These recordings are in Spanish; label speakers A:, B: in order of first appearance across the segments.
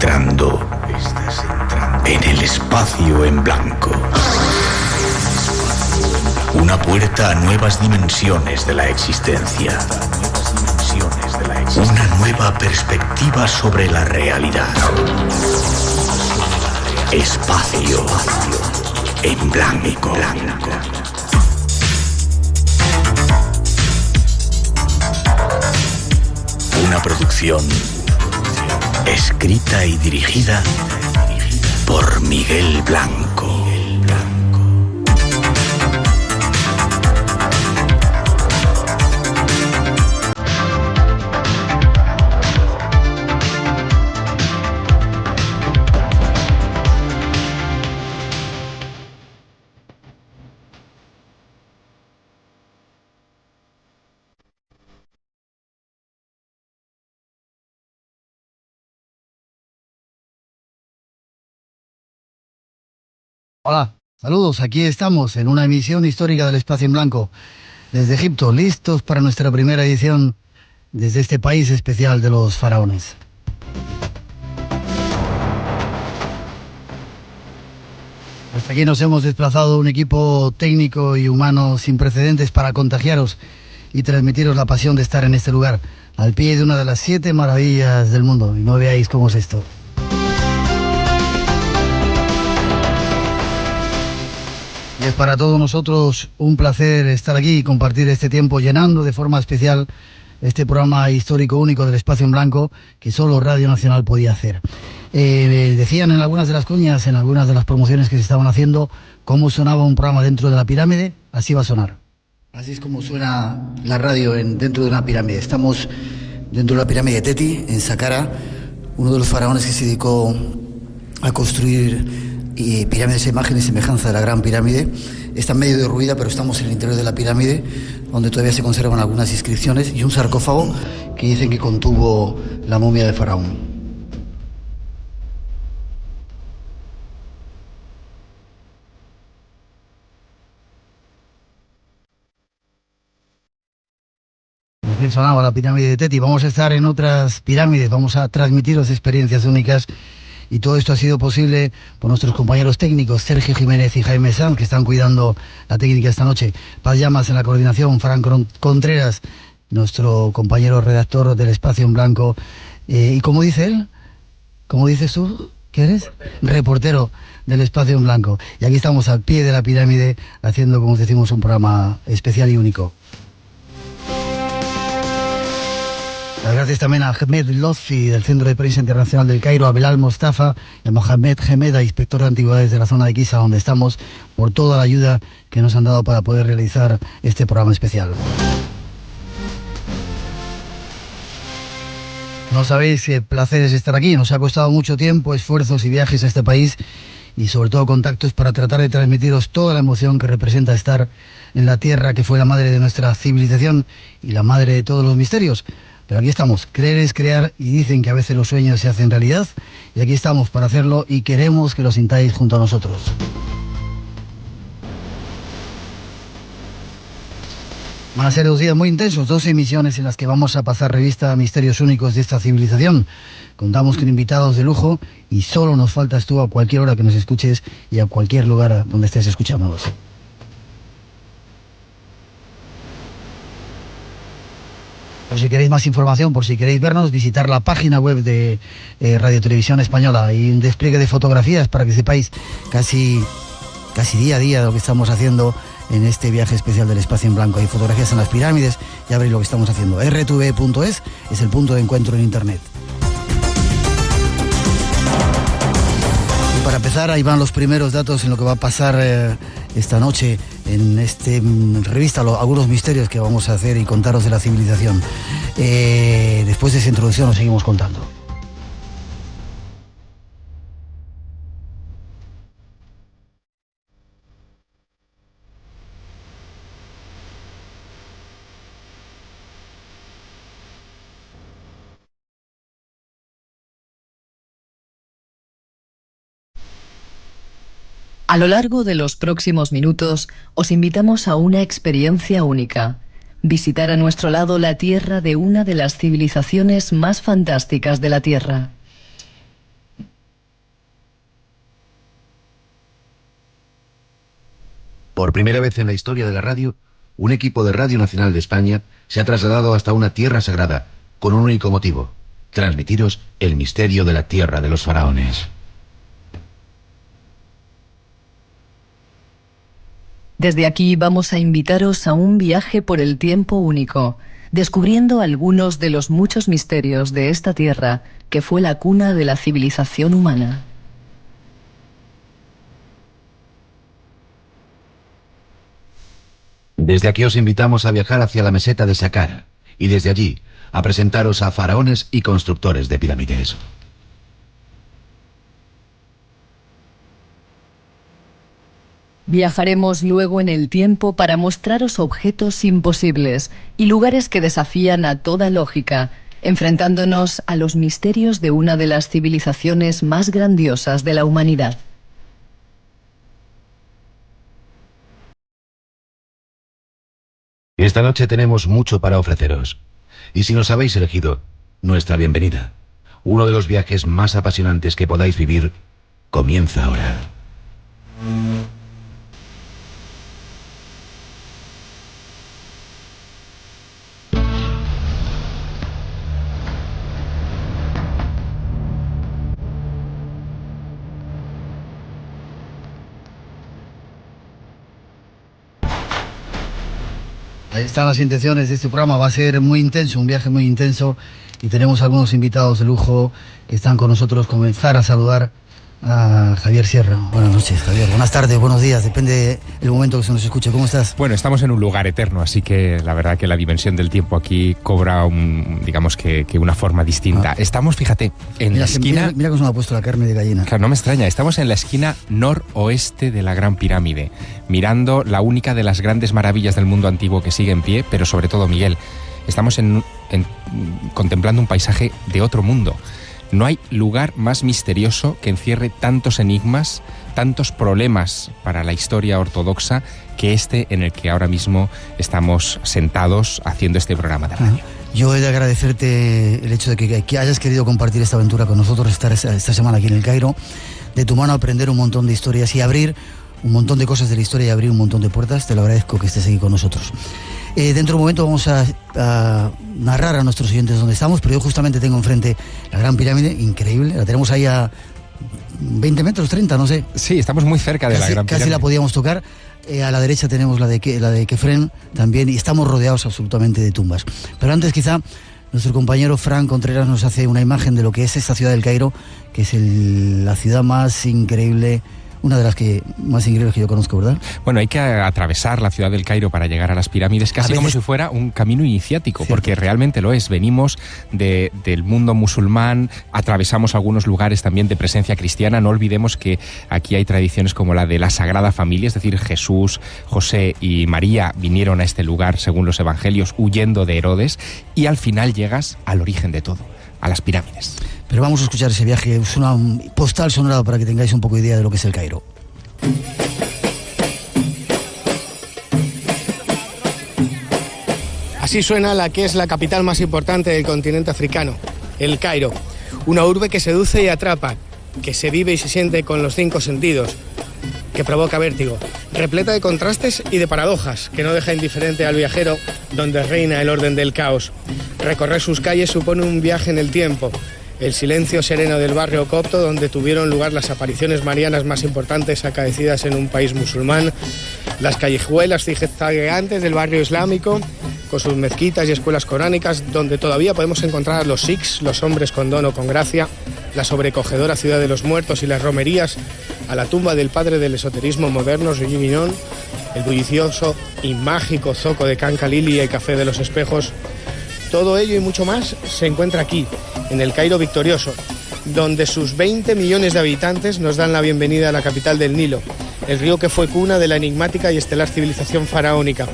A: entrando en el espacio en blanco. Una puerta a nuevas dimensiones de la existencia. Una nueva perspectiva sobre la realidad. Espacio en blanco. Una producción escrita y dirigida por Miguel Blanco.
B: Hola, saludos, aquí estamos en una emisión histórica del Espacio en Blanco desde Egipto, listos para nuestra primera edición desde este país especial de los faraones. Hasta aquí nos hemos desplazado un equipo técnico y humano sin precedentes para contagiaros y transmitiros la pasión de estar en este lugar, al pie de una de las 7 maravillas del mundo. Y no veáis cómo es esto. Es para todos nosotros un placer estar aquí y compartir este tiempo llenando de forma especial este programa histórico único del Espacio en Blanco que solo Radio Nacional podía hacer. Decían en algunas de las cuñas, en algunas de las promociones que se estaban haciendo, cómo sonaba un programa dentro de la pirámide. Así va a sonar. Así es como suena la radio dentro de una pirámide. Estamos dentro de la pirámide de Teti, en Saqqara, uno de los faraones que se dedicó a construir pirámides a imagen y semejanza de la Gran Pirámide. Está medio derruida, pero estamos en el interior de la pirámide, donde todavía se conservan algunas inscripciones y un sarcófago que dicen que contuvo la momia de Faraón. Nos sonaba la pirámide de Teti. Vamos a estar en otras pirámides, vamos a transmitiros experiencias únicas. Y todo esto ha sido posible por nuestros compañeros técnicos Sergio Jiménez y Jaime Sanz, que están cuidando la técnica esta noche. Paz Llamas en la coordinación, Fran Contreras, nuestro compañero redactor del Espacio en Blanco. Y como dice él, ¿cómo dices tú? ¿Qué eres? Reportero del Espacio en Blanco. Y aquí estamos al pie de la pirámide haciendo, como decimos, un programa especial y único. Las gracias también a Ahmed Lotfi del Centro de Prensa Internacional del Cairo, a Belal Mostafa y a Mohamed Gemeda, inspector de antigüedades de la zona de Giza, donde estamos, por toda la ayuda que nos han dado para poder realizar este programa especial. No sabéis qué placer es estar aquí. Nos ha costado mucho tiempo, esfuerzos y viajes a este país y sobre todo contactos para tratar de transmitiros toda la emoción que representa estar en la tierra que fue la madre de nuestra civilización y la madre de todos los misterios. Pero aquí estamos, creer es crear y dicen que a veces los sueños se hacen realidad y aquí estamos para hacerlo y queremos que lo sintáis junto a nosotros. Van a ser 2 días muy intensos, 2 emisiones en las que vamos a pasar revista a misterios únicos de esta civilización. Contamos con invitados de lujo y solo nos faltas tú a cualquier hora que nos escuches y a cualquier lugar donde estés escuchándonos. Por si queréis más información, por si queréis vernos, visitar la página web de Radio Televisión Española y un despliegue de fotografías para que sepáis casi día a día lo que estamos haciendo en este viaje especial del Espacio en Blanco. Hay fotografías en las pirámides, ya veréis lo que estamos haciendo. rtv.es es el punto de encuentro en Internet. Y para empezar, ahí van los primeros datos en lo que va a pasar esta noche en este revista, algunos misterios que vamos a hacer y contaros de la civilización. Después de esa introducción os seguimos contando.
C: A lo largo de los próximos minutos, os invitamos a una experiencia única. Visitar a nuestro lado la tierra de una de las civilizaciones más fantásticas de la Tierra.
D: Por primera vez en la historia de la radio, un equipo de Radio Nacional de España se ha trasladado hasta una tierra sagrada con un único motivo: transmitiros el misterio de la tierra de los faraones.
C: Desde aquí vamos a invitaros a un viaje por el tiempo único, descubriendo algunos de los muchos misterios de esta tierra que fue la cuna de la civilización humana.
D: Desde aquí os invitamos a viajar hacia la meseta de Saqqara y desde allí a presentaros a faraones y constructores de pirámides.
C: Viajaremos luego en el tiempo para mostraros objetos imposibles y lugares que desafían a toda lógica, enfrentándonos a los misterios de una de las civilizaciones más grandiosas de la humanidad.
D: Esta noche tenemos mucho para ofreceros. Y si nos habéis elegido, nuestra bienvenida. Uno de los viajes más apasionantes que podáis vivir comienza ahora.
B: Ahí están las intenciones de este programa. Va a ser muy intenso, un viaje muy intenso, y tenemos algunos invitados de lujo que están con nosotros. Comenzar a saludar a Javier Sierra. Buenas noches, Javier. Buenas tardes, buenos días, depende del momento que se nos escuche. ¿Cómo estás?
E: Bueno, estamos en un lugar eterno, así que la verdad que la dimensión del tiempo aquí cobra digamos que una forma distinta. Estamos, fíjate, en la esquina...
B: Mira cómo se me ha puesto la carne de gallina.
E: Claro, no me extraña, estamos en la esquina noroeste de la Gran Pirámide, mirando la única de las grandes maravillas del mundo antiguo que sigue en pie, pero sobre todo, Miguel, estamos contemplando un paisaje de otro mundo. No hay lugar más misterioso que encierre tantos enigmas, tantos problemas para la historia ortodoxa que este en el que ahora mismo estamos sentados haciendo este programa de radio.
B: Yo he de agradecerte el hecho de que hayas querido compartir esta aventura con nosotros, estar esta semana aquí en el Cairo, de tu mano aprender un montón de historias y abrir un montón de cosas de la historia y abrir un montón de puertas. Te lo agradezco que estés aquí con nosotros. Dentro de un momento vamos a narrar a nuestros oyentes dónde estamos, pero yo justamente tengo enfrente la Gran Pirámide, increíble, la tenemos ahí a 20 metros, 30, no sé.
E: Sí, estamos muy cerca de la Gran Pirámide.
B: Casi la podíamos tocar. A la derecha tenemos la de Kefren también, y estamos rodeados absolutamente de tumbas. Pero antes, quizá, nuestro compañero Fran Contreras nos hace una imagen de lo que es esta ciudad del Cairo, que es la ciudad más increíble, una de las más increíbles que yo conozco, ¿verdad?
E: Bueno, hay que atravesar la ciudad del Cairo para llegar a las pirámides, casi como si fuera un camino iniciático, cierto, porque realmente lo es. Venimos del mundo musulmán, atravesamos algunos lugares también de presencia cristiana. No olvidemos que aquí hay tradiciones como la de la Sagrada Familia, es decir, Jesús, José y María vinieron a este lugar, según los evangelios, huyendo de Herodes, y al final llegas al origen de todo, a las pirámides.
B: Pero vamos a escuchar ese viaje, es una postal sonora para que tengáis un poco de idea de lo que es el Cairo.
F: Así suena la que es la capital más importante del continente africano, el Cairo. Una urbe que seduce y atrapa, que se vive y se siente con los 5 sentidos, que provoca vértigo, repleta de contrastes y de paradojas, que no deja indiferente al viajero, donde reina el orden del caos. Recorrer sus calles supone un viaje en el tiempo. El silencio sereno del barrio copto, donde tuvieron lugar las apariciones marianas más importantes acaecidas en un país musulmán, las callejuelas zigzagueantes del barrio islámico, con sus mezquitas y escuelas coránicas, donde todavía podemos encontrar a los sikhs, los hombres con don o con gracia, la sobrecogedora ciudad de los muertos y las romerías, a la tumba del padre del esoterismo moderno, Ruy Minon, el bullicioso y mágico zoco de Can Khalili y el Café de los Espejos. Todo ello y mucho más se encuentra aquí, en el Cairo victorioso, donde sus 20 millones de habitantes nos dan la bienvenida a la capital del Nilo, el río que fue cuna de la enigmática y estelar civilización faraónica.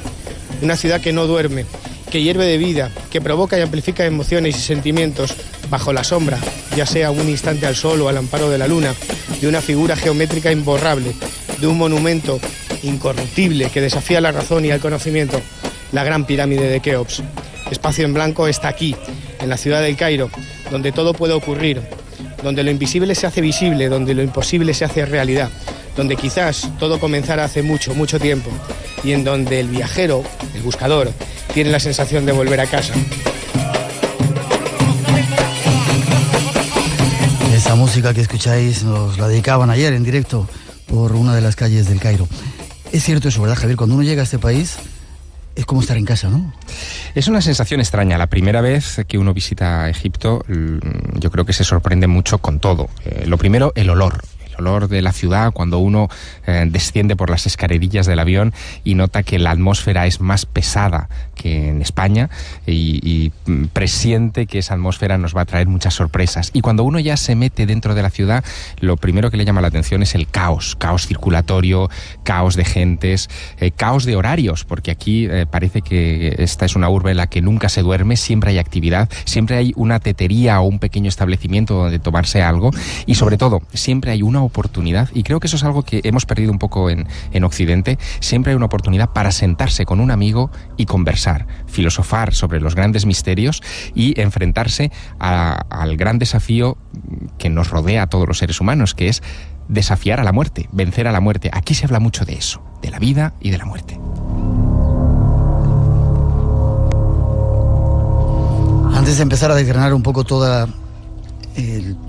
F: Una ciudad que no duerme, que hierve de vida, que provoca y amplifica emociones y sentimientos bajo la sombra, ya sea un instante al sol o al amparo de la luna, de una figura geométrica imborrable, de un monumento incorruptible que desafía la razón y el conocimiento, la Gran Pirámide de Keops. Espacio en Blanco está aquí, en la ciudad del Cairo, donde todo puede ocurrir, donde lo invisible se hace visible, donde lo imposible se hace realidad, donde quizás todo comenzara hace mucho, mucho tiempo, y en donde el viajero, el buscador, tiene la sensación de volver a casa.
B: Esa música que escucháis nos la dedicaban ayer en directo por una de las calles del Cairo. Es cierto eso, ¿verdad, Javier? Cuando uno llega a este país es como estar en casa, ¿no?
E: Es una sensación extraña. La primera vez que uno visita Egipto, yo creo que se sorprende mucho con todo. Lo primero, el olor de la ciudad, cuando uno desciende por las escalerillas del avión y nota que la atmósfera es más pesada que en España y presiente que esa atmósfera nos va a traer muchas sorpresas. Y cuando uno ya se mete dentro de la ciudad, lo primero que le llama la atención es el caos circulatorio, caos de gentes, caos de horarios, porque aquí parece que esta es una urbe en la que nunca se duerme, siempre hay actividad, siempre hay una tetería o un pequeño establecimiento donde tomarse algo, y sobre todo, siempre hay una oportunidad, y creo que eso es algo que hemos perdido un poco en Occidente. Siempre hay una oportunidad para sentarse con un amigo y conversar, filosofar sobre los grandes misterios y enfrentarse al gran desafío que nos rodea a todos los seres humanos, que es desafiar a la muerte, vencer a la muerte. Aquí se habla mucho de eso, de la vida y de la muerte.
B: Antes de empezar a desgranar un poco toda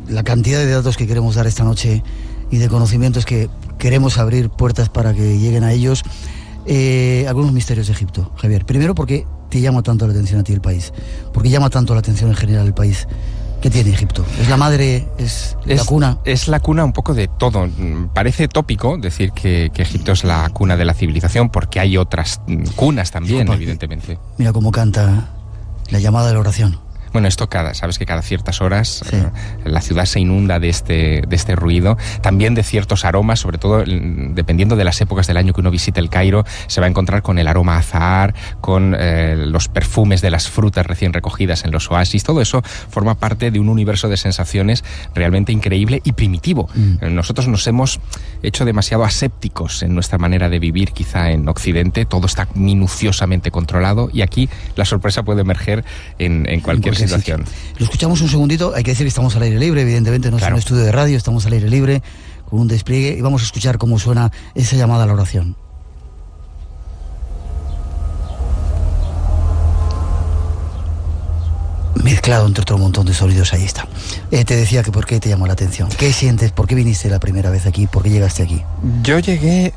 B: la cantidad de datos que queremos dar esta noche y de conocimientos que queremos abrir puertas para que lleguen a ellos, algunos misterios de Egipto, Javier. Primero, ¿por qué te llama tanto la atención a ti el país? ¿Por qué llama tanto la atención en general el país? ¿Qué tiene Egipto? ¿Es la madre? ¿Es la cuna?
E: Es la cuna un poco de todo. Parece tópico decir que Egipto es la cuna de la civilización, porque hay otras cunas también, evidentemente.
B: Mira cómo canta la llamada de la oración.
E: Bueno, esto sabes que cada ciertas horas la ciudad se inunda de este ruido, también de ciertos aromas, sobre todo dependiendo de las épocas del año que uno visite el Cairo, se va a encontrar con el aroma a azahar, con los perfumes de las frutas recién recogidas en los oasis. Todo eso forma parte de un universo de sensaciones realmente increíble y primitivo. Nosotros nos hemos hecho demasiado asépticos en nuestra manera de vivir, quizá en Occidente. Todo está minuciosamente controlado, y aquí la sorpresa puede emerger en cualquier situación.
B: Lo escuchamos un segundito. Hay que decir que estamos al aire libre, evidentemente no es un estudio de radio, estamos al aire libre con un despliegue, y vamos a escuchar cómo suena esa llamada a la oración. Mezclado entre otro montón de sonidos, ahí está. Te decía que por qué te llamó la atención. ¿Qué sientes? ¿Por qué viniste la primera vez aquí? ¿Por qué llegaste aquí?
E: Yo llegué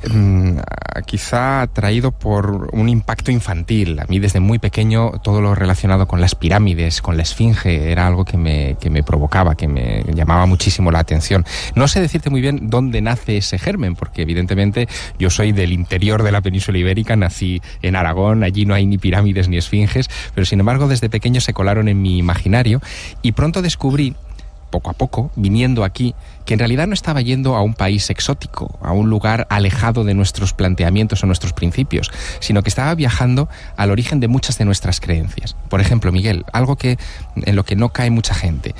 E: quizá atraído por un impacto infantil. A mí desde muy pequeño todo lo relacionado con las pirámides, con la esfinge, era algo que me provocaba, que me llamaba muchísimo la atención. No sé decirte muy bien dónde nace ese germen, porque evidentemente yo soy del interior de la península ibérica, nací en Aragón, allí no hay ni pirámides ni esfinges, pero sin embargo desde pequeño se colaron en mi imaginario, y pronto descubrí, poco a poco, viniendo aquí, que en realidad no estaba yendo a un país exótico, a un lugar alejado de nuestros planteamientos o nuestros principios, sino que estaba viajando al origen de muchas de nuestras creencias. Por ejemplo, Miguel, algo en lo que no cae mucha gente.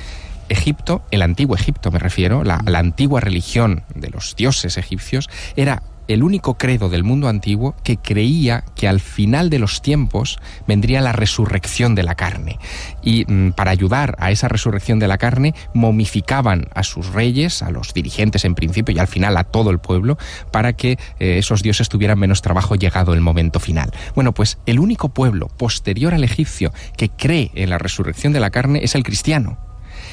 E: Egipto, el antiguo Egipto me refiero, la antigua religión de los dioses egipcios, era el único credo del mundo antiguo que creía que al final de los tiempos vendría la resurrección de la carne. Y para ayudar a esa resurrección de la carne, momificaban a sus reyes, a los dirigentes en principio y al final a todo el pueblo, para que esos dioses tuvieran menos trabajo llegado el momento final. Bueno, pues el único pueblo posterior al egipcio que cree en la resurrección de la carne es el cristiano.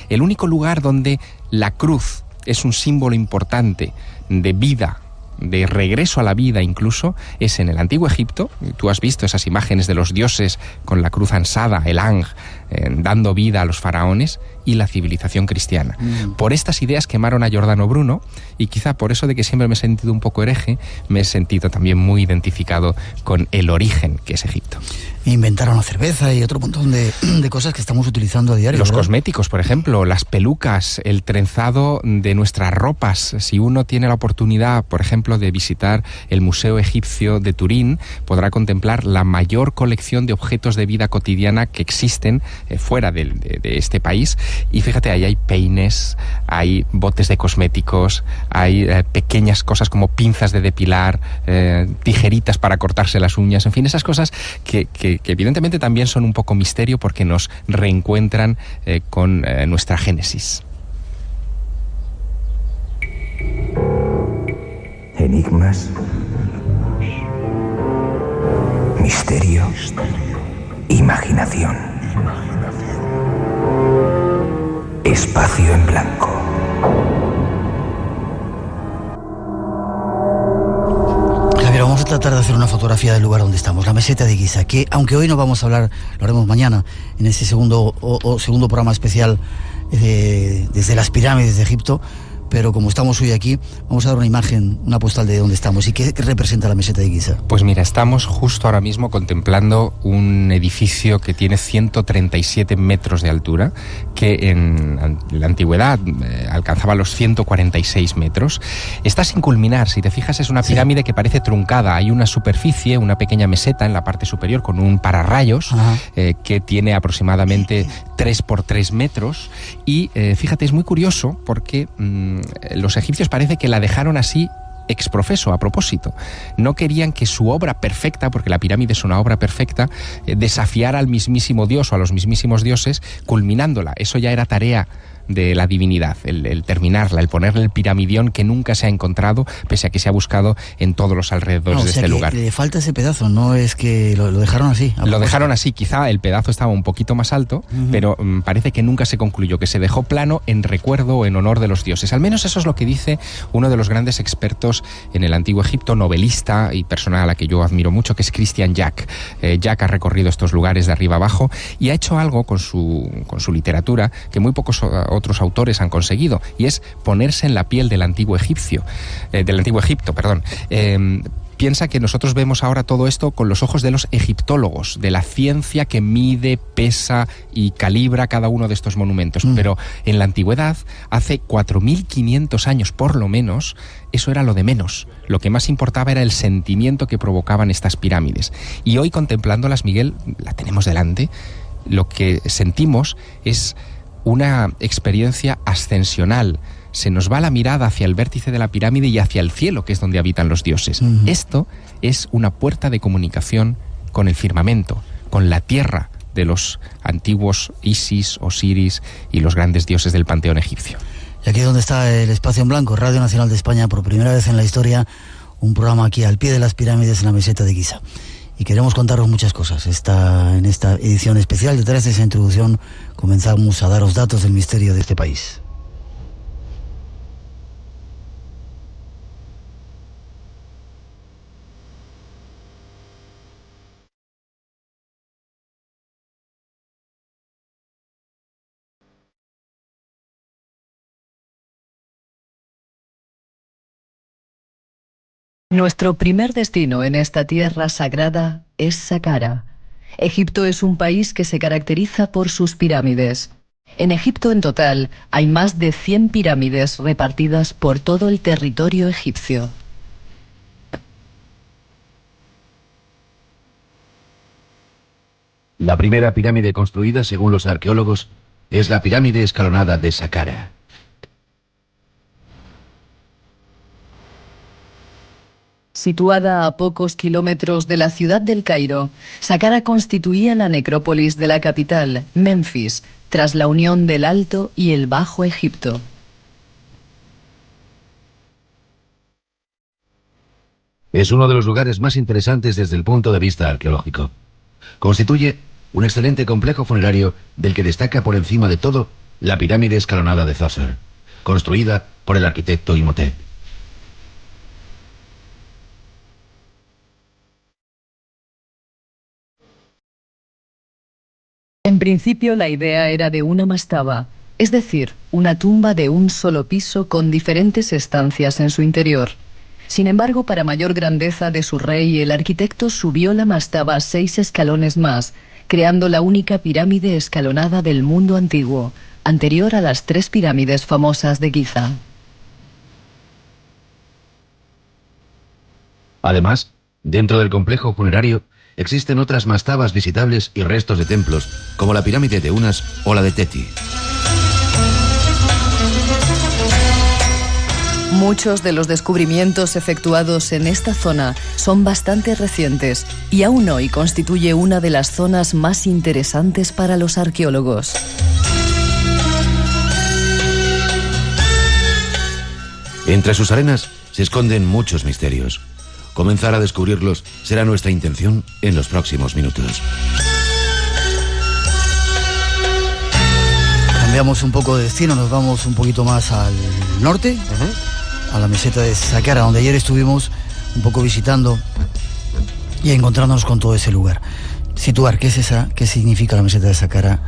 E: El único lugar donde la cruz es un símbolo importante de vida, de regreso a la vida incluso, es en el antiguo Egipto. Tú has visto esas imágenes de los dioses con la cruz ansada, el Ang, dando vida a los faraones, y la civilización cristiana. Por estas ideas quemaron a Giordano Bruno, y quizá por eso de que siempre me he sentido un poco hereje, me he sentido también muy identificado con el origen que es Egipto.
B: Inventaron la cerveza y otro montón de cosas que estamos utilizando a diario.
E: Los
B: ¿verdad?
E: Cosméticos, por ejemplo, las pelucas, el trenzado de nuestras ropas. Si uno tiene la oportunidad, por ejemplo, de visitar el Museo Egipcio de Turín, podrá contemplar la mayor colección de objetos de vida cotidiana que existen fuera de este país. Y fíjate, ahí hay peines, hay botes de cosméticos, hay pequeñas cosas como pinzas de depilar, tijeritas para cortarse las uñas, en fin, esas cosas que evidentemente también son un poco misterio, porque nos reencuentran con nuestra génesis.
G: enigmas, misterio, imaginación. Espacio en blanco.
B: Javier, vamos a tratar de hacer una fotografía del lugar donde estamos, la meseta de Giza, que aunque hoy no vamos a hablar, lo haremos mañana en ese segundo programa especial desde las pirámides de Egipto, pero como estamos hoy aquí, vamos a dar una imagen, una postal de dónde estamos y qué representa la meseta de Giza.
E: Pues mira, estamos justo ahora mismo contemplando un edificio que tiene 137 metros de altura, que en la antigüedad alcanzaba los 146 metros. Está sin culminar, si te fijas es una pirámide que parece truncada. Hay una superficie, una pequeña meseta en la parte superior con un pararrayos que tiene aproximadamente 3 por 3 metros y fíjate, es muy curioso porque los egipcios parece que la dejaron así ex profeso, a propósito. No querían que su obra perfecta, porque la pirámide es una obra perfecta, desafiara al mismísimo Dios o a los mismísimos dioses culminándola. Eso ya era tarea de la divinidad, el terminarla, el ponerle el piramidión que nunca se ha encontrado, pese a que se ha buscado en todos los alrededores de este lugar.
B: Le falta ese pedazo, no es que lo dejaron así.
E: Lo dejaron así, quizá el pedazo estaba un poquito más alto, pero parece que nunca se concluyó, que se dejó plano en recuerdo o en honor de los dioses. Al menos eso es lo que dice uno de los grandes expertos en el Antiguo Egipto, novelista y persona a la que yo admiro mucho, que es Christian Jack. Jack ha recorrido estos lugares de arriba abajo y ha hecho algo con su literatura que muy pocos otros autores han conseguido, y es ponerse en la piel del antiguo Egipto. Piensa que nosotros vemos ahora todo esto con los ojos de los egiptólogos, de la ciencia que mide, pesa y calibra cada uno de estos monumentos. Pero en la antigüedad, hace 4.500 años por lo menos, eso era lo de menos. Lo que más importaba era el sentimiento que provocaban estas pirámides. Y hoy, contemplándolas, Miguel, la tenemos delante, lo que sentimos es una experiencia ascensional. Se nos va la mirada hacia el vértice de la pirámide y hacia el cielo, que es donde habitan los dioses. Esto es una puerta de comunicación con el firmamento, con la tierra de los antiguos Isis, Osiris y los grandes dioses del panteón egipcio.
B: Y aquí es donde está el Espacio en Blanco, Radio Nacional de España, por primera vez en la historia, un programa aquí al pie de las pirámides en la meseta de Giza. Y queremos contaros muchas cosas. En esta edición especial, detrás de esa introducción, comenzamos a daros datos del misterio de este país.
C: Nuestro primer destino en esta tierra sagrada es Saqqara. Egipto es un país que se caracteriza por sus pirámides. En Egipto en total hay más de 100 pirámides repartidas por todo el territorio egipcio.
D: La primera pirámide construida, según los arqueólogos, es la pirámide escalonada de Saqqara.
C: Situada a pocos kilómetros de la ciudad del Cairo, Saqqara constituía la necrópolis de la capital, Menfis, tras la unión del Alto y el Bajo Egipto.
D: Es uno de los lugares más interesantes desde el punto de vista arqueológico. Constituye un excelente complejo funerario del que destaca por encima de todo la pirámide escalonada de Djoser, construida por el arquitecto Imhotep.
C: En principio la idea era de una mastaba, es decir, una tumba de un solo piso con diferentes estancias en su interior. Sin embargo, para mayor grandeza de su rey, el arquitecto subió la mastaba 6 escalones más, creando la única pirámide escalonada del mundo antiguo, anterior a las 3 pirámides famosas de Giza.
D: Además, dentro del complejo funerario existen otras mastabas visitables y restos de templos, como la pirámide de Unas o la de Teti.
C: Muchos de los descubrimientos efectuados en esta zona son bastante recientes y aún hoy constituye una de las zonas más interesantes para los arqueólogos.
D: Entre sus arenas se esconden muchos misterios. Comenzar a descubrirlos será nuestra intención en los próximos minutos.
B: Cambiamos un poco de destino, nos vamos un poquito más al norte, a la meseta de Saqqara, donde ayer estuvimos un poco visitando y encontrándonos con todo ese lugar. Situar, ¿qué es esa? ¿Qué significa la meseta de Saqqara?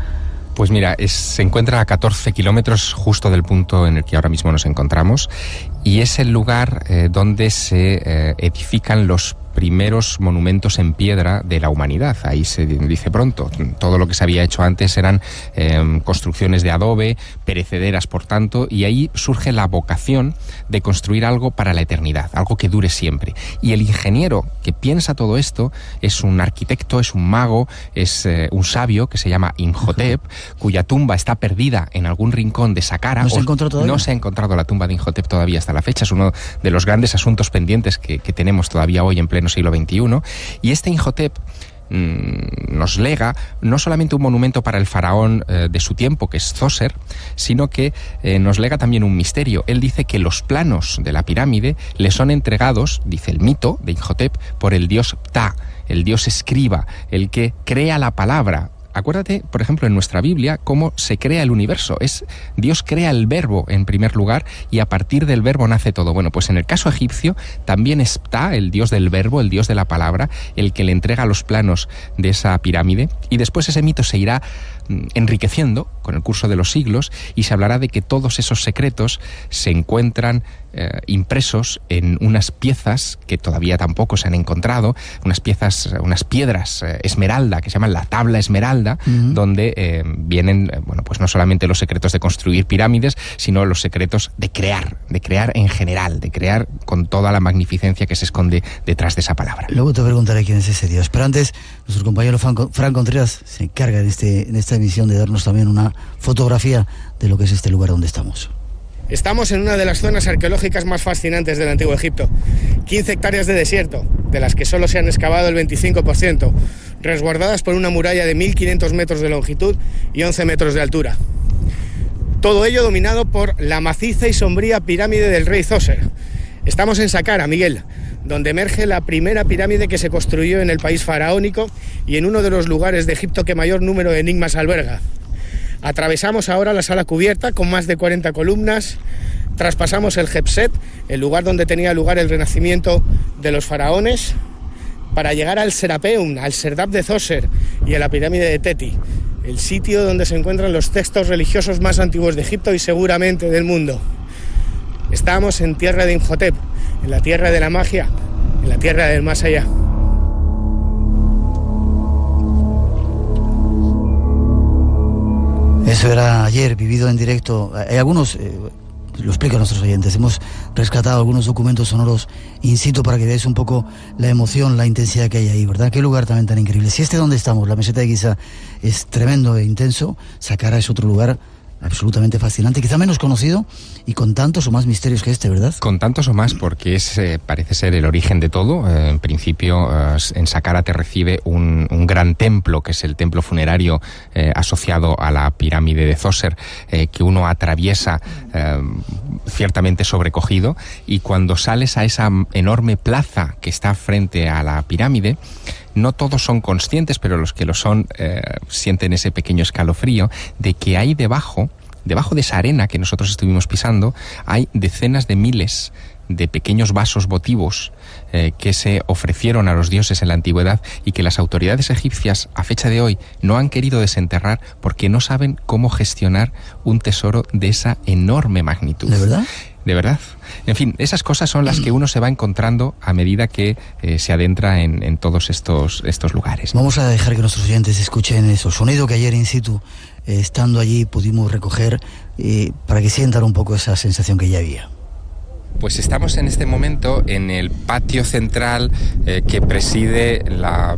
E: Pues mira, se encuentra a 14 kilómetros justo del punto en el que ahora mismo nos encontramos, y es el lugar donde se edifican los primeros monumentos en piedra de la humanidad. Ahí se dice pronto. Todo lo que se había hecho antes eran construcciones de adobe, perecederas por tanto, y ahí surge la vocación de construir algo para la eternidad, algo que dure siempre. Y el ingeniero que piensa todo esto es un arquitecto, es un mago, es un sabio que se llama Imhotep, cuya tumba está perdida en algún rincón de Saqqara.
B: ¿No se ha encontrado todavía?
E: No se ha encontrado la tumba de Imhotep todavía hasta la fecha. Es uno de los grandes asuntos pendientes que tenemos todavía hoy en pleno siglo XXI, y este Imhotep nos lega no solamente un monumento para el faraón de su tiempo, que es Djoser, sino que nos lega también un misterio. Él dice que los planos de la pirámide le son entregados, dice el mito de Imhotep, por el dios Ptah, el dios escriba, el que crea la palabra. Acuérdate, por ejemplo, en nuestra Biblia, cómo se crea el universo. Dios crea el verbo en primer lugar, y a partir del verbo nace todo. Bueno, pues en el caso egipcio también es Ptah, el dios del verbo, el dios de la palabra, el que le entrega los planos de esa pirámide, y después ese mito se irá enriqueciendo con el curso de los siglos, y se hablará de que todos esos secretos se encuentran impresos en unas piezas que todavía tampoco se han encontrado, unas piedras esmeralda, que se llaman la tabla esmeralda, donde vienen, pues no solamente los secretos de construir pirámides, sino los secretos de crear en general, de crear con toda la magnificencia que se esconde detrás de esa palabra.
B: Luego te preguntaré quién es ese Dios, pero antes nuestro compañero Fran Contreras se encarga en esta emisión de darnos también una fotografía de lo que es este lugar donde estamos.
F: Estamos en una de las zonas arqueológicas más fascinantes del Antiguo Egipto. 15 hectáreas de desierto, de las que solo se han excavado el 25%, resguardadas por una muralla de 1.500 metros de longitud y 11 metros de altura. Todo ello dominado por la maciza y sombría pirámide del rey Djoser. Estamos en Saqqara, Miguel, donde emerge la primera pirámide que se construyó en el país faraónico y en uno de los lugares de Egipto que mayor número de enigmas alberga. Atravesamos ahora la sala cubierta con más de 40 columnas, traspasamos el Jebset, el lugar donde tenía lugar el renacimiento de los faraones, para llegar al Serapeum, al Serdab de Djoser y a la pirámide de Teti, el sitio donde se encuentran los textos religiosos más antiguos de Egipto y seguramente del mundo. Estamos en tierra de Imhotep, en la tierra de la magia, en la tierra del más allá.
B: Eso era ayer, vivido en directo. Hay algunos, lo explico a nuestros oyentes, hemos rescatado algunos documentos sonoros in situ para que veáis un poco la emoción, la intensidad que hay ahí, ¿verdad? Qué lugar también tan increíble. Si donde estamos, la meseta de Giza, es tremendo e intenso, Saqqara es otro lugar absolutamente fascinante, quizá menos conocido y con tantos o más misterios que este, ¿verdad?
E: Con tantos o más, porque parece ser el origen de todo. En principio, en Saqqara te recibe un gran templo, que es el templo funerario asociado a la pirámide de Djoser, que uno atraviesa ciertamente sobrecogido, y cuando sales a esa enorme plaza que está frente a la pirámide, no todos son conscientes, pero los que lo son sienten ese pequeño escalofrío de que hay debajo de esa arena que nosotros estuvimos pisando, hay decenas de miles de pequeños vasos votivos que se ofrecieron a los dioses en la antigüedad, y que las autoridades egipcias a fecha de hoy no han querido desenterrar porque no saben cómo gestionar un tesoro de esa enorme magnitud.
B: ¿De verdad?
E: De verdad. En fin, esas cosas son las que uno se va encontrando a medida que se adentra en todos estos lugares.
B: Vamos a dejar que nuestros oyentes escuchen eso, sonido que ayer in situ, estando allí, pudimos recoger, para que sientan un poco esa sensación que ya había.
E: Pues estamos en este momento en el patio central que preside la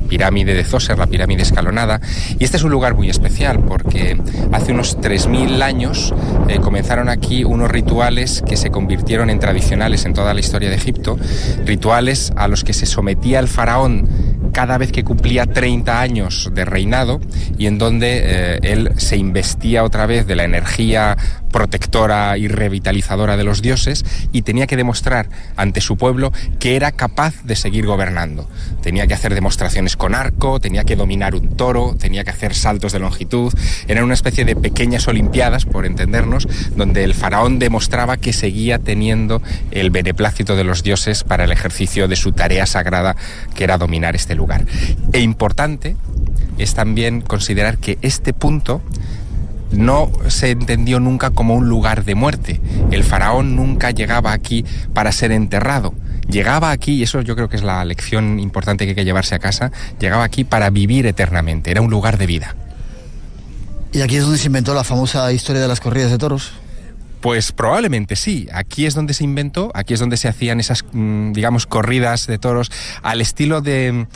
E: pirámide de Djoser, la pirámide escalonada, y este es un lugar muy especial porque hace unos 3.000 años comenzaron aquí unos rituales que se convirtieron en tradicionales en toda la historia de Egipto, rituales a los que se sometía el faraón cada vez que cumplía 30 años de reinado, y en donde él se investía otra vez de la energía protectora y revitalizadora de los dioses, y tenía que demostrar ante su pueblo que era capaz de seguir gobernando. Tenía que hacer demostraciones con arco, tenía que dominar un toro, tenía que hacer saltos de longitud. Eran una especie de pequeñas olimpiadas, por entendernos, donde el faraón demostraba que seguía teniendo el beneplácito de los dioses para el ejercicio de su tarea sagrada, que era dominar este lugar. E importante es también considerar que este punto no se entendió nunca como un lugar de muerte. El faraón nunca llegaba aquí para ser enterrado. Llegaba aquí, y eso yo creo que es la lección importante que hay que llevarse a casa, llegaba aquí para vivir eternamente. Era un lugar de vida.
B: ¿Y aquí es donde se inventó la famosa historia de las corridas de toros?
E: Pues probablemente sí. Aquí es donde se inventó, aquí es donde se hacían esas, digamos, corridas de toros al estilo de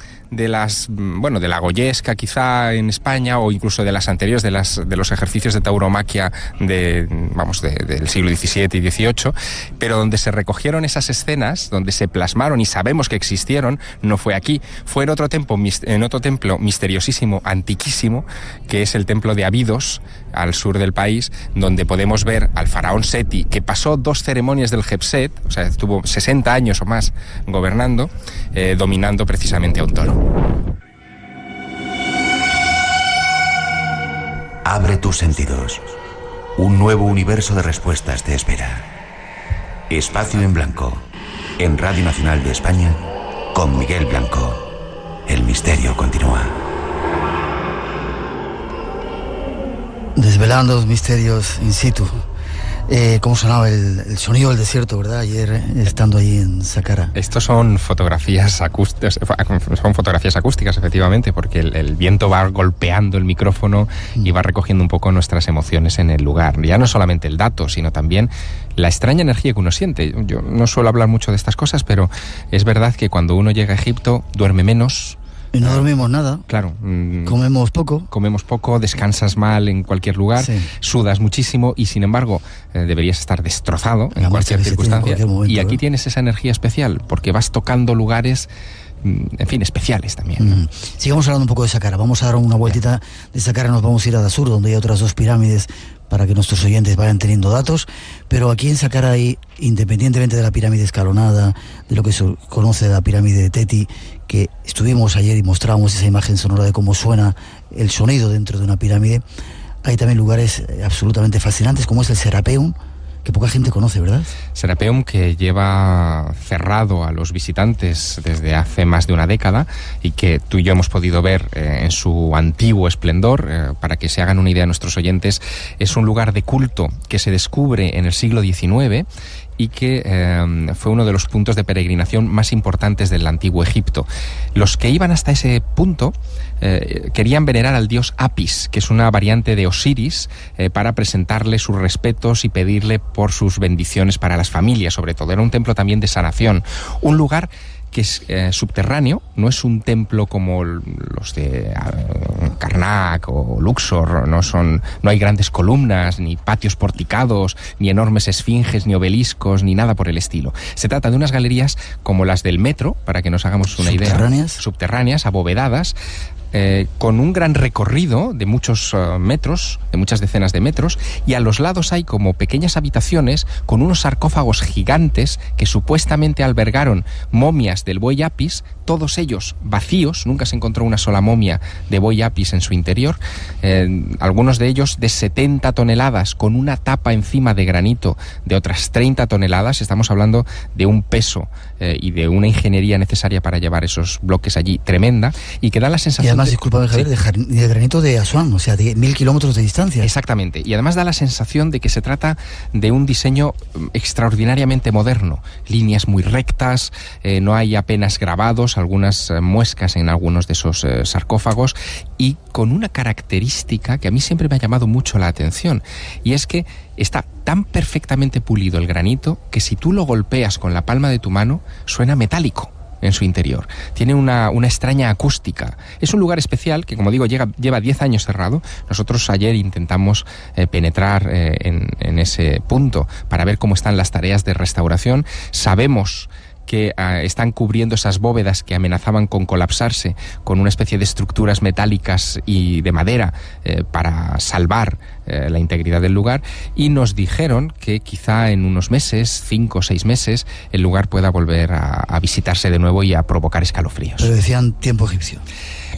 E: las, bueno, de la goyesca quizá en España, o incluso de las anteriores, de los ejercicios de tauromaquia del siglo XVII y XVIII, pero donde se recogieron esas escenas, donde se plasmaron y sabemos que existieron, no fue aquí, fue en otro templo misteriosísimo, antiquísimo, que es el templo de Abidos, al sur del país, donde podemos ver al faraón Seti, que pasó 2 ceremonias del Jepset, o sea, estuvo 60 años o más gobernando, dominando precisamente a un toro.
A: Abre tus sentidos. Un nuevo universo de respuestas te espera. Espacio en Blanco, en Radio Nacional de España, con Miguel Blanco. El misterio continúa.
B: Desvelando los misterios in situ. ¿Cómo sonaba el sonido del desierto, verdad? Ayer estando ahí en Saqqara.
E: Estos son fotografías acústicas, efectivamente, porque el viento va golpeando el micrófono y va recogiendo un poco nuestras emociones en el lugar. Ya no solamente el dato, sino también la extraña energía que uno siente. Yo no suelo hablar mucho de estas cosas, pero es verdad que cuando uno llega a Egipto duerme menos.
B: Y no dormimos nada.
E: Claro.
B: Comemos poco,
E: descansas mal en cualquier lugar, sí. Sudas muchísimo y sin embargo deberías estar destrozado en cualquier circunstancia. En cualquier momento, y aquí tienes esa energía especial porque vas tocando lugares, en fin, especiales también.
B: Sigamos hablando un poco de Saqqara. Vamos a dar una vueltita de Saqqara, nos vamos a ir a Dashur, donde hay otras 2 pirámides, para que nuestros oyentes vayan teniendo datos, pero aquí en Saqqara hay, independientemente de la pirámide escalonada, de lo que se conoce de la pirámide de Teti, que estuvimos ayer y mostramos esa imagen sonora de cómo suena el sonido dentro de una pirámide, hay también lugares absolutamente fascinantes, como es el Serapeum, que poca gente conoce, ¿verdad?
E: Serapeum, que lleva cerrado a los visitantes desde hace más de una década y que tú y yo hemos podido ver en su antiguo esplendor. Para que se hagan una idea nuestros oyentes, es un lugar de culto que se descubre en el siglo XIX y que fue uno de los puntos de peregrinación más importantes del antiguo Egipto. Los que iban hasta ese punto querían venerar al dios Apis, que es una variante de Osiris, para presentarle sus respetos y pedirle por sus bendiciones para las familias, sobre todo. Era un templo también de sanación, un lugar que es subterráneo, no es un templo como los de Karnak o Luxor, no hay grandes columnas, ni patios porticados, ni enormes esfinges, ni obeliscos, ni nada por el estilo. Se trata de unas galerías como las del metro, para que nos hagamos una idea. Subterráneas, abovedadas, con un gran recorrido de muchos metros, de muchas decenas de metros, y a los lados hay como pequeñas habitaciones con unos sarcófagos gigantes que supuestamente albergaron momias del buey Apis, todos ellos vacíos, nunca se encontró una sola momia de buey Apis en su interior, algunos de ellos de 70 toneladas, con una tapa encima de granito de otras 30 toneladas, estamos hablando de un peso y de una ingeniería necesaria para llevar esos bloques allí tremenda, y que da la sensación...
B: Y además, discúlpame, Javier, de granito de Asuán, o sea, de 1000 kilómetros de distancia.
E: Exactamente, y además da la sensación de que se trata de un diseño extraordinariamente moderno, líneas muy rectas, no hay apenas grabados, algunas muescas en algunos de esos sarcófagos, y con una característica que a mí siempre me ha llamado mucho la atención, y es que está tan perfectamente pulido el granito que si tú lo golpeas con la palma de tu mano suena metálico en su interior. Tiene una extraña acústica. Es un lugar especial que, como digo, lleva 10 años cerrado. Nosotros ayer intentamos penetrar en ese punto para ver cómo están las tareas de restauración. Sabemos que están cubriendo esas bóvedas que amenazaban con colapsarse con una especie de estructuras metálicas y de madera para salvar la integridad del lugar, y nos dijeron que quizá en unos meses, 5 o 6 meses, el lugar pueda volver a visitarse de nuevo y a provocar escalofríos.
B: Pero decían tiempo egipcio.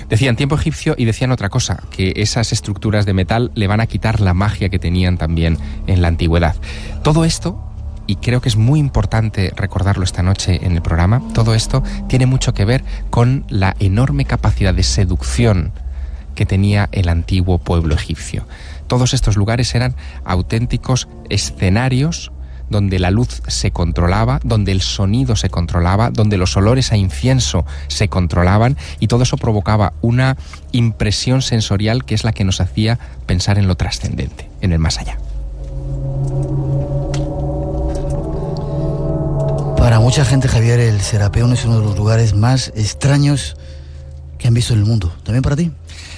E: Decían tiempo egipcio y decían otra cosa, que esas estructuras de metal le van a quitar la magia que tenían también en la antigüedad. Todo esto, y creo que es muy importante recordarlo esta noche en el programa, todo esto tiene mucho que ver con la enorme capacidad de seducción que tenía el antiguo pueblo egipcio. Todos estos lugares eran auténticos escenarios donde la luz se controlaba, donde el sonido se controlaba, donde los olores a incienso se controlaban, y todo eso provocaba una impresión sensorial que es la que nos hacía pensar en lo trascendente, en el más allá.
B: Para mucha gente, Javier, el Serapeum es uno de los lugares más extraños que han visto en el mundo. ¿También para ti?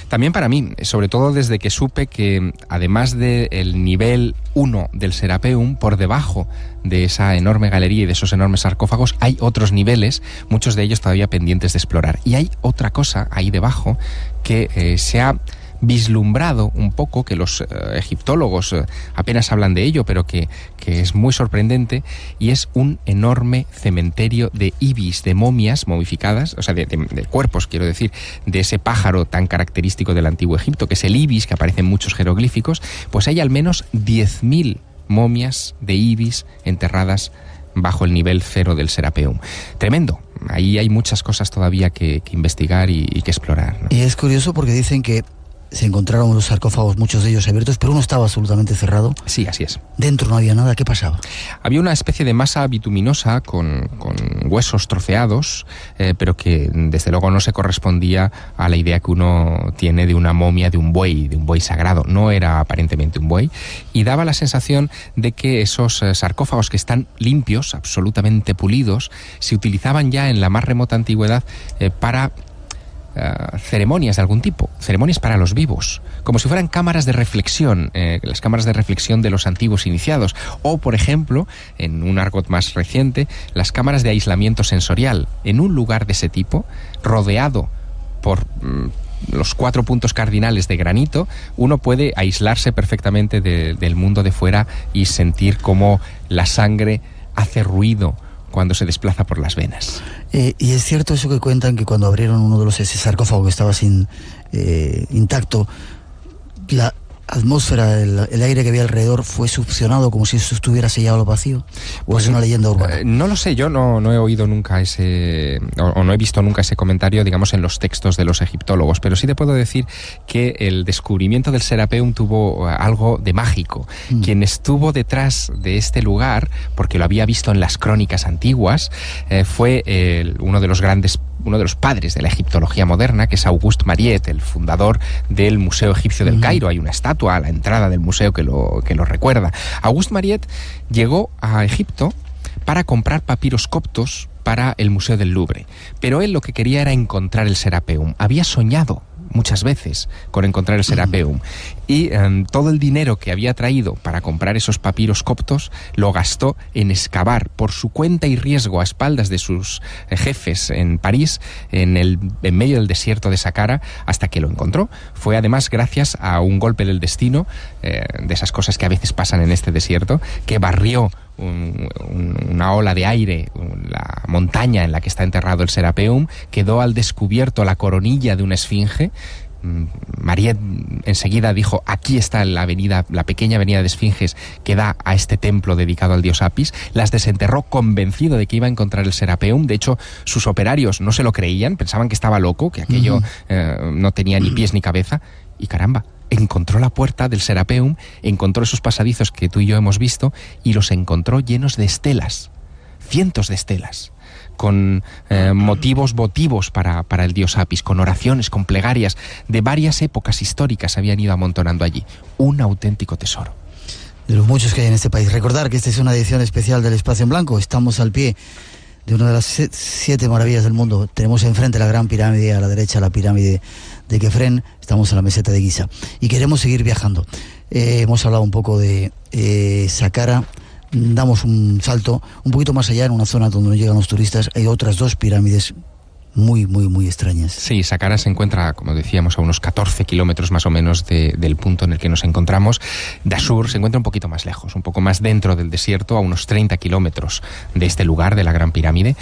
E: También para mí, sobre todo desde que supe que, además del nivel 1 del Serapeum, por debajo de esa enorme galería y de esos enormes sarcófagos, hay otros niveles, muchos de ellos todavía pendientes de explorar. Y hay otra cosa ahí debajo que se ha vislumbrado un poco, que los egiptólogos apenas hablan de ello, pero que es muy sorprendente, y es un enorme cementerio de ibis, de momias momificadas, o sea, de cuerpos, quiero decir, de ese pájaro tan característico del antiguo Egipto, que es el ibis, que aparece en muchos jeroglíficos. Pues hay al menos 10.000 momias de ibis enterradas bajo el nivel 0 del Serapeum. Tremendo. Ahí hay muchas cosas todavía que investigar y que explorar, ¿no?
B: Y es curioso porque dicen que se encontraron los sarcófagos, muchos de ellos abiertos, pero uno estaba absolutamente cerrado.
E: Sí, así es.
B: Dentro no había nada. ¿Qué pasaba?
E: Había una especie de masa bituminosa con huesos troceados, pero que desde luego no se correspondía a la idea que uno tiene de una momia de un buey sagrado. No era aparentemente un buey, y daba la sensación de que esos sarcófagos, que están limpios, absolutamente pulidos, se utilizaban ya en la más remota antigüedad para ceremonias de algún tipo, ceremonias para los vivos, como si fueran cámaras de reflexión, las cámaras de reflexión de los antiguos iniciados, o por ejemplo, en un argot más reciente, las cámaras de aislamiento sensorial. En un lugar de ese tipo, rodeado por los 4 puntos cardinales de granito, uno puede aislarse perfectamente del mundo de fuera y sentir cómo la sangre hace ruido cuando se desplaza por las venas.
B: Y es cierto eso que cuentan, que cuando abrieron uno de ese sarcófago que estaba intacto, la atmósfera, el aire que había alrededor fue succionado como si eso estuviera sellado al vacío. ¿O es una leyenda urbana?
E: No lo sé, yo no he oído nunca o no he visto nunca ese comentario, digamos, en los textos de los egiptólogos, pero sí te puedo decir que el descubrimiento del Serapeum tuvo algo de mágico. Quien estuvo detrás de este lugar, porque lo había visto en las crónicas antiguas, fue uno de los padres de la egiptología moderna, que es Auguste Mariette, el fundador del Museo Egipcio del Cairo. Hay una estatua a la entrada del museo que lo recuerda. Auguste Mariette llegó a Egipto para comprar papiros coptos para el Museo del Louvre, pero él lo que quería era encontrar el Serapeum. Había soñado muchas veces con encontrar el Serapeum, y todo el dinero que había traído para comprar esos papiros coptos lo gastó en excavar por su cuenta y riesgo, a espaldas de sus jefes en París, en medio del desierto de Saqqara, hasta que lo encontró. Fue además gracias a un golpe del destino, de esas cosas que a veces pasan en este desierto, que barrió una ola de aire, la montaña en la que está enterrado el Serapeum, quedó al descubierto la coronilla de una esfinge. Mariette enseguida dijo: aquí está la pequeña avenida de esfinges que da a este templo dedicado al dios Apis. Las desenterró convencido de que iba a encontrar el Serapeum. De hecho, sus operarios no se lo creían, pensaban que estaba loco, que aquello no tenía ni pies ni cabeza, y caramba, encontró la puerta del Serapeum, encontró esos pasadizos que tú y yo hemos visto, y los encontró llenos de estelas, cientos de estelas, con motivos votivos para el dios Apis, con oraciones, con plegarias de varias épocas históricas habían ido amontonando allí. Un auténtico tesoro.
B: De los muchos que hay en este país. Recordar que esta es una edición especial del Espacio en Blanco. Estamos al pie de una de las 7 maravillas del mundo. Tenemos enfrente la Gran Pirámide, a la derecha la pirámide de Kefren, estamos en la meseta de Giza y queremos seguir viajando. Hemos hablado un poco de Saqqara, damos un salto un poquito más allá, en una zona donde no llegan los turistas. Hay otras 2 pirámides muy extrañas.
E: Sí, Saqqara se encuentra, como decíamos, a unos 14 kilómetros más o menos del punto en el que nos encontramos. Dashur se encuentra un poquito más lejos, un poco más dentro del desierto, a unos 30 kilómetros de este lugar, de la Gran Pirámide.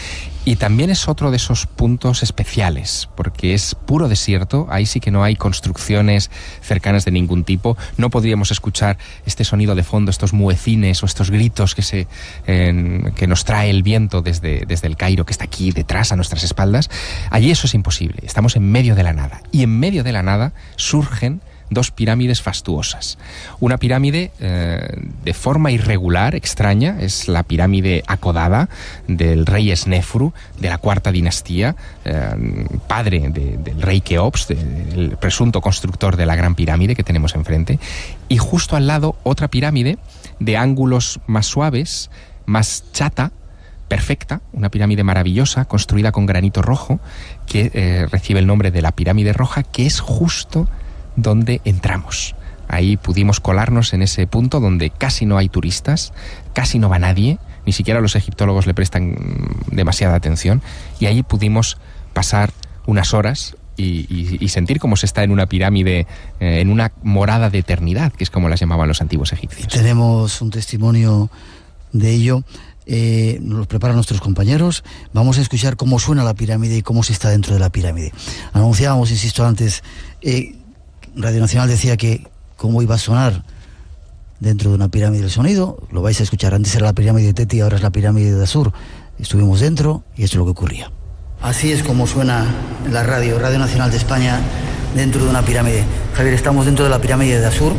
E: Y también es otro de esos puntos especiales, porque es puro desierto. Ahí sí que no hay construcciones cercanas de ningún tipo. No podríamos escuchar este sonido de fondo, estos muecines o estos gritos que nos trae el viento desde el Cairo, que está aquí detrás a nuestras espaldas. Allí eso es imposible. Estamos en medio de la nada. Y en medio de la nada surgen 2 pirámides fastuosas. Una pirámide de forma irregular, extraña, es la pirámide Akodada del rey Snefru, de la 4ª dinastía, padre del rey Keops, el presunto constructor de la Gran Pirámide que tenemos enfrente. Y justo al lado otra pirámide de ángulos más suaves, más chata, perfecta, una pirámide maravillosa, construida con granito rojo, que recibe el nombre de la Pirámide Roja, que es justo donde entramos. Ahí pudimos colarnos en ese punto donde casi no hay turistas, casi no va nadie, ni siquiera los egiptólogos le prestan demasiada atención, y ahí pudimos pasar unas horas y sentir cómo se está en una pirámide, en una morada de eternidad, que es como las llamaban los antiguos egipcios.
B: Tenemos un testimonio de ello. Nos los preparan nuestros compañeros. Vamos a escuchar cómo suena la pirámide y cómo se está dentro de la pirámide. Anunciábamos, insisto antes, Radio Nacional decía que cómo iba a sonar dentro de una pirámide el sonido. Lo vais a escuchar. Antes era la pirámide de Teti, ahora es la pirámide de Dashur. Estuvimos dentro y esto es lo que ocurría. Así es como suena la Radio Nacional de España, dentro de una pirámide. Javier, estamos dentro de la pirámide de Dashur,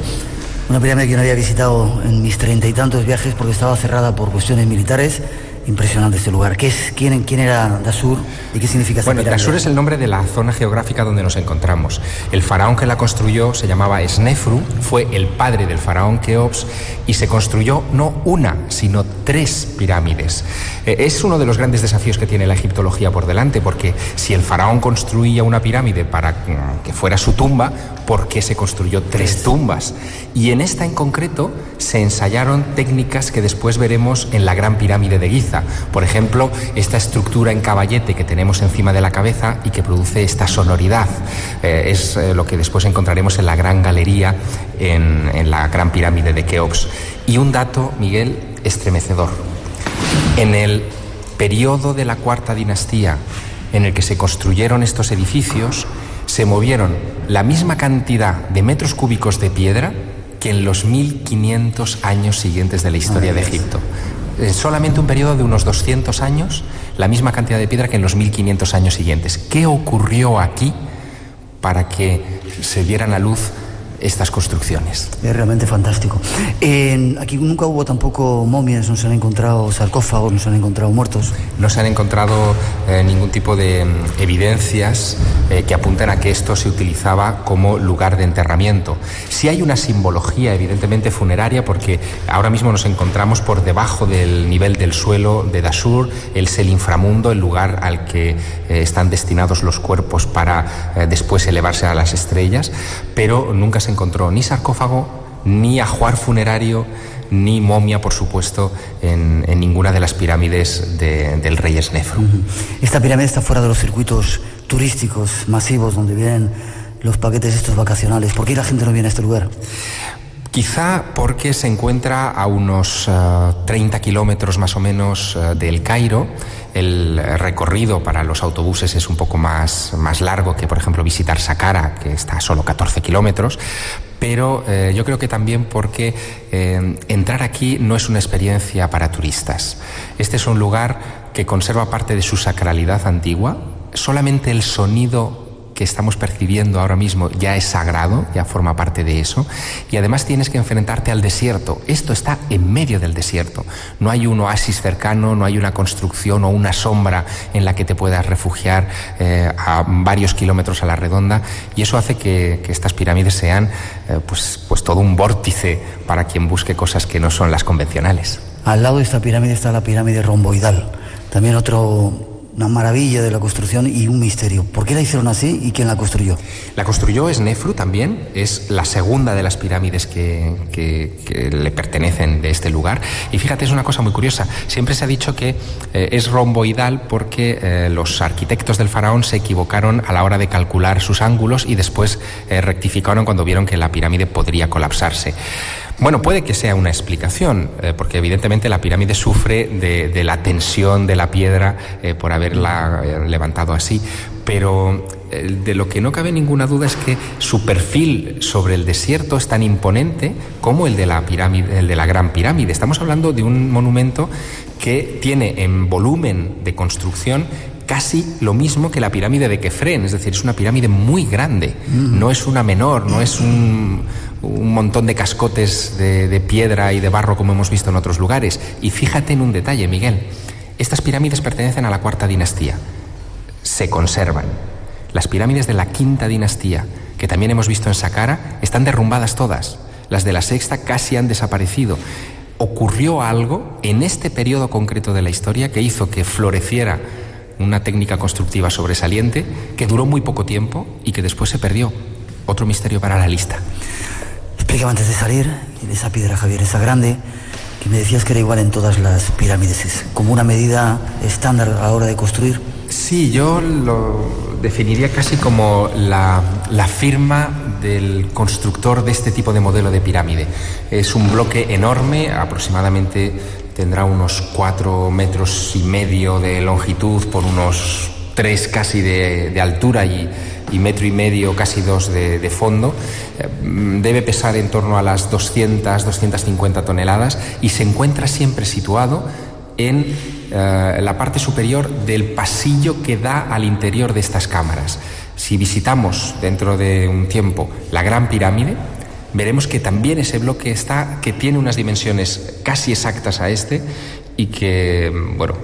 B: una pirámide que no había visitado en mis 30 y tantos viajes porque estaba cerrada por cuestiones militares. Impresionante este lugar. ¿Quién era Dashur y qué significa esta pirámide?
E: Dashur es el nombre de la zona geográfica donde nos encontramos. El faraón que la construyó se llamaba Snefru, fue el padre del faraón Keops, y se construyó no una, sino 3 pirámides. Es uno de los grandes desafíos que tiene la egiptología por delante, porque si el faraón construía una pirámide para que fuera su tumba, ¿por qué se construyó 3 tumbas? Y en esta en concreto se ensayaron técnicas que después veremos en la Gran Pirámide de Giza. Por ejemplo, esta estructura en caballete que tenemos encima de la cabeza y que produce esta sonoridad. Es lo que después encontraremos en la Gran Galería, en la Gran Pirámide de Keops. Y un dato, Miguel, estremecedor. En el periodo de la 4ª dinastía en el que se construyeron estos edificios, se movieron la misma cantidad de metros cúbicos de piedra que en los 1500 años siguientes de la historia de Egipto. Solamente un periodo de unos 200 años, la misma cantidad de piedra que en los 1500 años siguientes. ¿Qué ocurrió aquí para que se dieran a luz estas construcciones?
B: Es realmente fantástico. Aquí nunca hubo tampoco momias, no se han encontrado sarcófagos, no se han encontrado muertos.
E: No se han encontrado ningún tipo de evidencias que apunten a que esto se utilizaba como lugar de enterramiento. Sí hay una simbología evidentemente funeraria, porque ahora mismo nos encontramos por debajo del nivel del suelo de Dashur. Es el inframundo, el lugar al que están destinados los cuerpos para después elevarse a las estrellas, pero nunca se encontró ni sarcófago, ni ajuar funerario, ni momia, por supuesto, en ninguna de las pirámides del rey Snefru.
B: Esta pirámide está fuera de los circuitos turísticos masivos donde vienen los paquetes estos vacacionales. ¿Por qué la gente no viene a este lugar?
E: Quizá porque se encuentra a unos 30 kilómetros más o menos del Cairo. El recorrido para los autobuses es un poco más largo que, por ejemplo, visitar Saqqara, que está a solo 14 kilómetros. Pero yo creo que también porque entrar aquí no es una experiencia para turistas. Este es un lugar que conserva parte de su sacralidad antigua. Solamente el sonido que estamos percibiendo ahora mismo ya es sagrado, ya forma parte de eso, y además tienes que enfrentarte al desierto. Esto está en medio del desierto, no hay un oasis cercano, no hay una construcción o una sombra en la que te puedas refugiar a varios kilómetros a la redonda, y eso hace que estas pirámides sean pues todo un vórtice para quien busque cosas que no son las convencionales.
B: Al lado de esta pirámide está la pirámide romboidal, también otro una maravilla de la construcción y un misterio. ¿Por qué la hicieron así y quién la construyó?
E: La construyó Snefru también, es la segunda de las pirámides que le pertenecen de este lugar. Y fíjate, es una cosa muy curiosa. Siempre se ha dicho que es romboidal porque los arquitectos del faraón se equivocaron a la hora de calcular sus ángulos y después rectificaron cuando vieron que la pirámide podría colapsarse. Bueno, puede que sea una explicación, porque evidentemente la pirámide sufre de la tensión de la piedra por haberla levantado así, pero de lo que no cabe ninguna duda es que su perfil sobre el desierto es tan imponente como el de la pirámide, el de la Gran Pirámide. Estamos hablando de un monumento que tiene en volumen de construcción casi lo mismo que la pirámide de Kefren, es decir, es una pirámide muy grande, no es una menor, no es un montón de cascotes de piedra y de barro como hemos visto en otros lugares. Y fíjate en un detalle, Miguel, estas pirámides pertenecen a la cuarta dinastía, se conservan. Las pirámides de la quinta dinastía, que también hemos visto en Saqqara, están derrumbadas todas, las de la sexta casi han desaparecido. Ocurrió algo en este periodo concreto de la historia que hizo que floreciera una técnica constructiva sobresaliente que duró muy poco tiempo y que después se perdió. Otro misterio para la lista.
B: Explícame antes de salir, esa piedra, Javier, esa grande, que me decías que era igual en todas las pirámides, ¿es como una medida estándar a la hora de construir?
E: Sí, yo lo definiría casi como la firma del constructor de este tipo de modelo de pirámide. Es un bloque enorme, aproximadamente tendrá unos 4,5 metros de longitud por unos 3 casi de altura y 1,5 metros, casi 2 de fondo. Debe pesar en torno a las 250 toneladas y se encuentra siempre situado en la parte superior del pasillo que da al interior de estas cámaras. Si visitamos dentro de un tiempo la Gran Pirámide, veremos que también ese bloque que tiene unas dimensiones casi exactas a este y que, bueno,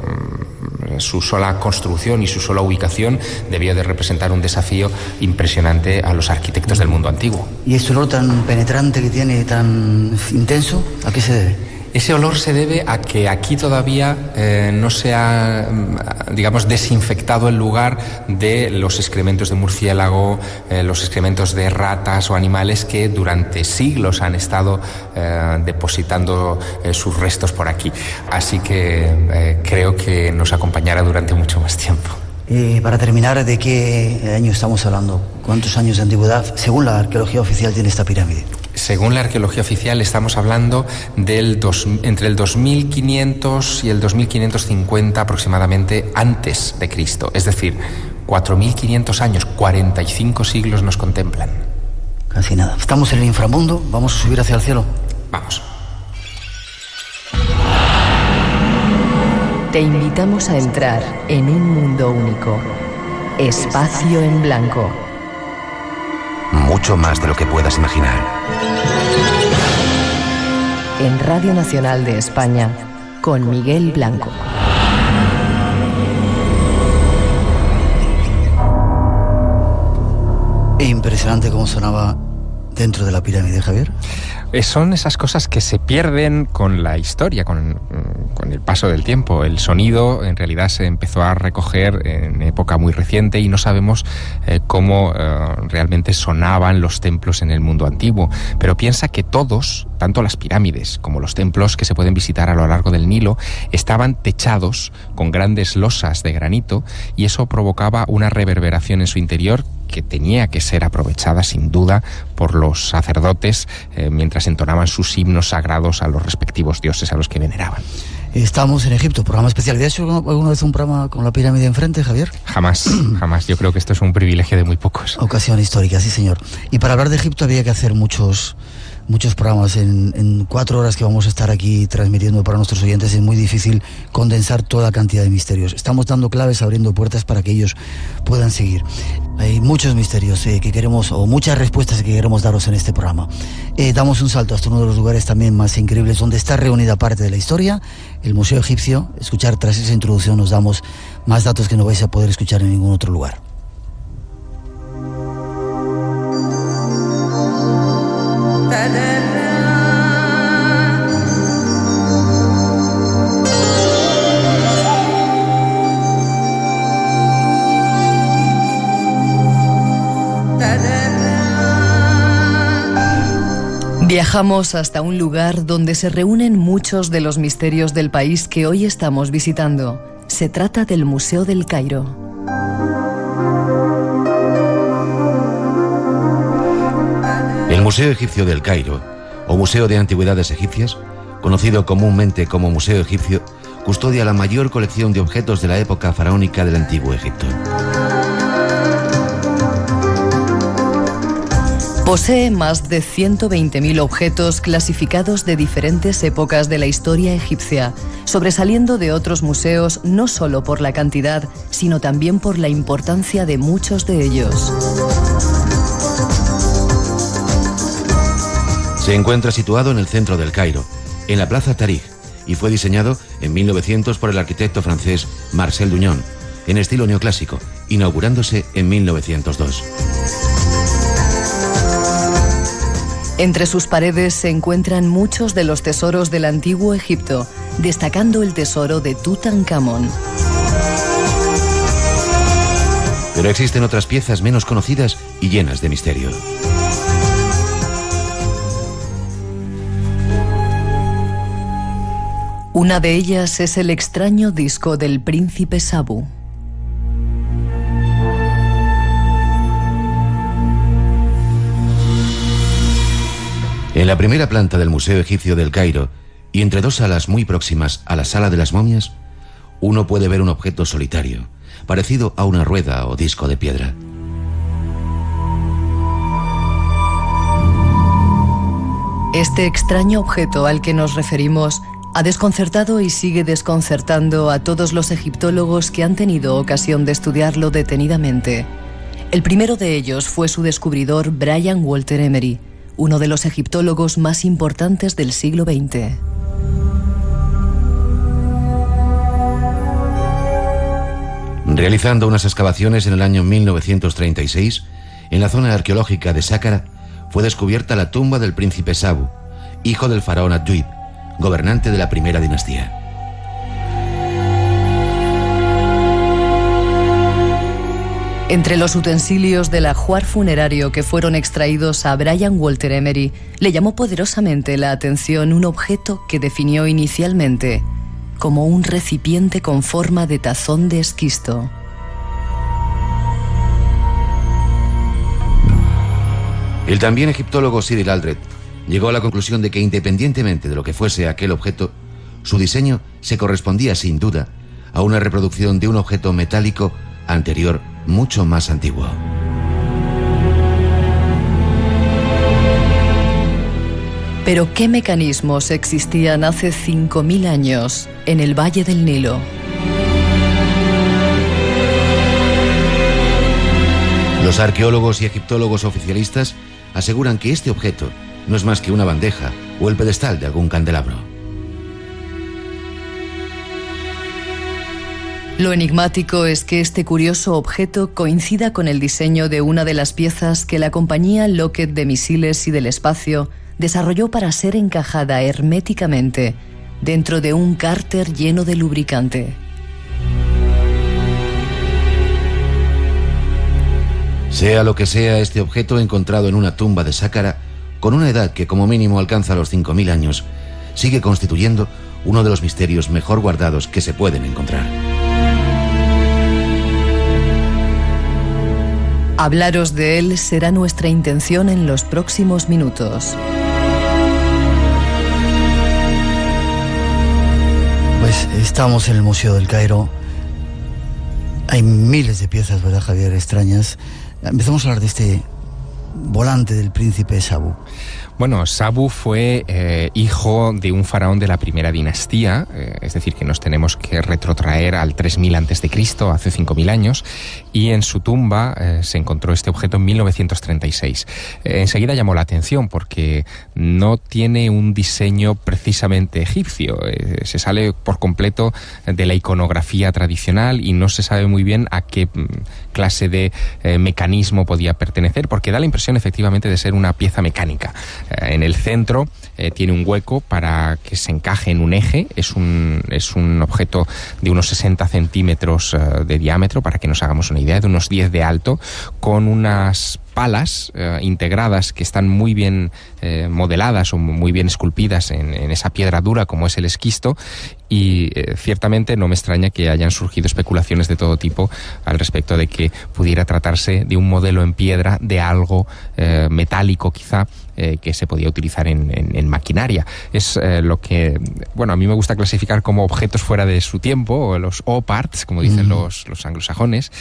E: su sola construcción y su sola ubicación debió de representar un desafío impresionante a los arquitectos del mundo antiguo.
B: ¿Y este olor tan penetrante que tiene, tan intenso, a qué se debe?
E: Ese olor se debe a que aquí todavía no se ha, digamos, desinfectado el lugar de los excrementos de murciélago, los excrementos de ratas o animales que durante siglos han estado depositando sus restos por aquí. Así que creo que nos acompañará durante mucho más tiempo.
B: Para terminar, ¿de qué año estamos hablando? ¿Cuántos años de antigüedad, según la arqueología oficial, tiene esta pirámide?
E: Según la arqueología oficial estamos hablando entre el 2500 y el 2550 aproximadamente antes de Cristo. Es decir, 4500 años, 45 siglos nos contemplan.
B: Casi nada. Estamos en el inframundo, vamos a subir hacia el cielo.
E: Vamos.
C: Te invitamos a entrar en un mundo único. Espacio en blanco.
A: Mucho más de lo que puedas imaginar.
C: En Radio Nacional de España, con Miguel Blanco.
B: Impresionante cómo sonaba dentro de la pirámide, Javier.
E: Son esas cosas que se pierden con la historia, con el paso del tiempo. El sonido en realidad se empezó a recoger en época muy reciente y no sabemos cómo realmente sonaban los templos en el mundo antiguo. Pero piensa que todos, tanto las pirámides como los templos que se pueden visitar a lo largo del Nilo, estaban techados con grandes losas de granito y eso provocaba una reverberación en su interior que tenía que ser aprovechada sin duda por los sacerdotes mientras entonaban sus himnos sagrados a los respectivos dioses a los que veneraban.
B: Estamos en Egipto, programa especial. ¿Has hecho alguna vez un programa con la pirámide enfrente, Javier?
E: Jamás, jamás. Yo creo que esto es un privilegio de muy pocos.
B: Ocasión histórica, sí señor. Y para hablar de Egipto había que hacer muchos programas. En 4 horas que vamos a estar aquí transmitiendo para nuestros oyentes es muy difícil condensar toda cantidad de misterios. Estamos dando claves, abriendo puertas para que ellos puedan seguir. Hay muchos misterios que queremos, o muchas respuestas que queremos daros en este programa. Damos un salto hasta uno de los lugares también más increíbles donde está reunida parte de la historia, el Museo Egipcio. Escuchar tras esa introducción nos damos más datos que no vais a poder escuchar en ningún otro lugar.
C: Viajamos hasta un lugar donde se reúnen muchos de los misterios del país que hoy estamos visitando. Se trata del Museo del Cairo.
D: El Museo Egipcio del Cairo, o Museo de Antigüedades Egipcias, conocido comúnmente como Museo Egipcio, custodia la mayor colección de objetos de la época faraónica del Antiguo Egipto.
C: Posee más de 120.000 objetos clasificados de diferentes épocas de la historia egipcia, sobresaliendo de otros museos no solo por la cantidad, sino también por la importancia de muchos de ellos.
D: Se encuentra situado en el centro del Cairo, en la Plaza Tahrir, y fue diseñado en 1900 por el arquitecto francés Marcel Dugnon, en estilo neoclásico, inaugurándose en 1902.
C: Entre sus paredes se encuentran muchos de los tesoros del antiguo Egipto, destacando el tesoro de Tutankamón.
D: Pero existen otras piezas menos conocidas y llenas de misterio.
C: Una de ellas es el extraño disco del príncipe Sabu.
D: En la primera planta del Museo Egipcio del Cairo, y entre dos salas muy próximas a la Sala de las Momias, uno puede ver un objeto solitario, parecido a una rueda o disco de piedra.
C: Este extraño objeto al que nos referimos ha desconcertado y sigue desconcertando a todos los egiptólogos que han tenido ocasión de estudiarlo detenidamente. El primero de ellos fue su descubridor Brian Walter Emery, uno de los egiptólogos más importantes del siglo XX.
D: Realizando unas excavaciones en el año 1936, en la zona arqueológica de Sáqara, fue descubierta la tumba del príncipe Sabu, hijo del faraón Ad-Duib, gobernante de la primera dinastía.
C: Entre los utensilios del ajuar funerario que fueron extraídos a Brian Walter Emery, le llamó poderosamente la atención un objeto que definió inicialmente como un recipiente con forma de tazón de esquisto.
D: El también egiptólogo Cyril Aldred llegó a la conclusión de que, independientemente de lo que fuese aquel objeto, su diseño se correspondía sin duda a una reproducción de un objeto metálico anterior mucho más antiguo.
C: Pero ¿qué mecanismos existían hace 5.000 años en el Valle del Nilo?
D: Los arqueólogos y egiptólogos oficialistas aseguran que este objeto no es más que una bandeja o el pedestal de algún candelabro.
C: Lo enigmático es que este curioso objeto coincida con el diseño de una de las piezas que la compañía Lockheed de Misiles y del Espacio desarrolló para ser encajada herméticamente dentro de un cárter lleno de lubricante.
D: Sea lo que sea este objeto encontrado en una tumba de Sáqara, con una edad que como mínimo alcanza los 5.000 años, sigue constituyendo uno de los misterios mejor guardados que se pueden encontrar.
C: Hablaros de él será nuestra intención en los próximos minutos.
B: Pues estamos en el Museo del Cairo. Hay miles de piezas, ¿verdad, Javier? Extrañas. Empezamos a hablar de este volante del príncipe Sabu.
E: Bueno, Sabu fue hijo de un faraón de la primera dinastía, es decir, que nos tenemos que retrotraer al 3000 a.C., hace 5000 años, y en su tumba se encontró este objeto en 1936. Enseguida llamó la atención porque no tiene un diseño precisamente egipcio, se sale por completo de la iconografía tradicional y no se sabe muy bien a qué clase de mecanismo podía pertenecer, porque da la impresión efectivamente de ser una pieza mecánica. En el centro tiene un hueco para que se encaje en un eje. Es un objeto de unos 60 centímetros de diámetro, para que nos hagamos una idea, de unos 10 de alto, con unas palas integradas que están muy bien modeladas o muy bien esculpidas en esa piedra dura como es el esquisto, y ciertamente no me extraña que hayan surgido especulaciones de todo tipo al respecto de que pudiera tratarse de un modelo en piedra de algo metálico quizá, que se podía utilizar en maquinaria. Es lo que, bueno, a mí me gusta clasificar como objetos fuera de su tiempo, o los O-parts, como dicen los anglosajones,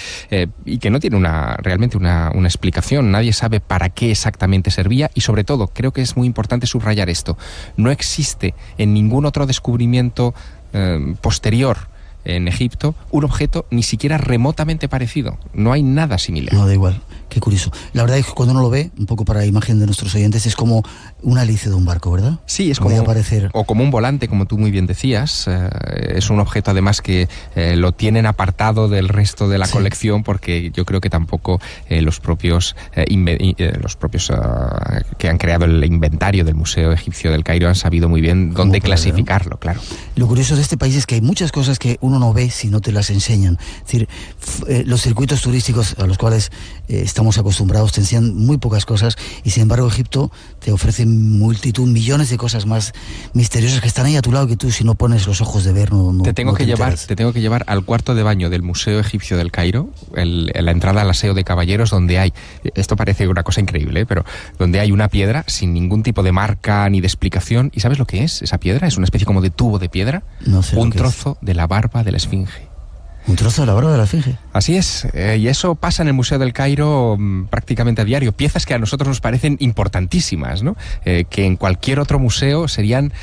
E: y que no tiene realmente una explicación. Nadie sabe para qué exactamente servía, y sobre todo, creo que es muy importante subrayar esto: no existe en ningún otro descubrimiento posterior en Egipto un objeto ni siquiera remotamente parecido. No hay nada similar.
B: No, da igual. Qué curioso. La verdad es que cuando uno lo ve, un poco para la imagen de nuestros oyentes, es como una hélice de un barco, ¿verdad?
E: Sí, es como, o como un volante, como tú muy bien decías. Es un objeto además que lo tienen apartado del resto de la colección, porque yo creo que tampoco los propios que han creado el inventario del Museo Egipcio del Cairo han sabido muy bien dónde clasificarlo, claro.
B: Lo curioso de este país es que hay muchas cosas que uno no ve si no te las enseñan. Es decir, los circuitos turísticos a los cuales estamos acostumbrados te enseñan muy pocas cosas, y sin embargo Egipto te ofrece millones de cosas más misteriosas que están ahí a tu lado, que tú, si no pones los ojos de ver,
E: te tengo que llevar al cuarto de baño del Museo Egipcio del Cairo, la entrada al aseo de caballeros, donde hay, esto parece una cosa increíble, pero donde hay una piedra sin ningún tipo de marca ni de explicación. ¿Y sabes lo que es esa piedra? Es una especie como de tubo de piedra, un trozo de la barba de la Esfinge.
B: ¿Un trozo de la barba de la Esfinge?
E: Así es, y eso pasa en el Museo del Cairo prácticamente a diario. Piezas que a nosotros nos parecen importantísimas, ¿no? Que en cualquier otro museo serían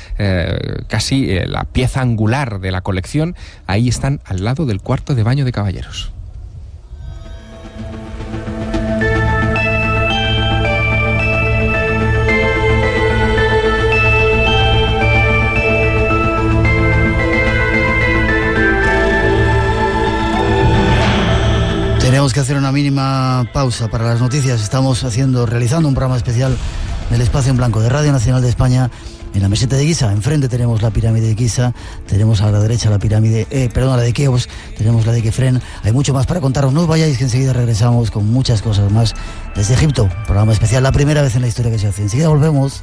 E: casi la pieza angular de la colección. Ahí están al lado del cuarto de baño de caballeros.
B: Tenemos que hacer una mínima pausa para las noticias. Estamos realizando un programa especial del Espacio en Blanco de Radio Nacional de España en la meseta de Giza. Enfrente tenemos la pirámide de Giza, tenemos a la derecha la pirámide, la de Keops, tenemos la de Kefren. Hay mucho más para contaros. No os vayáis, que enseguida regresamos con muchas cosas más desde Egipto. Programa especial, la primera vez en la historia que se hace. Enseguida volvemos.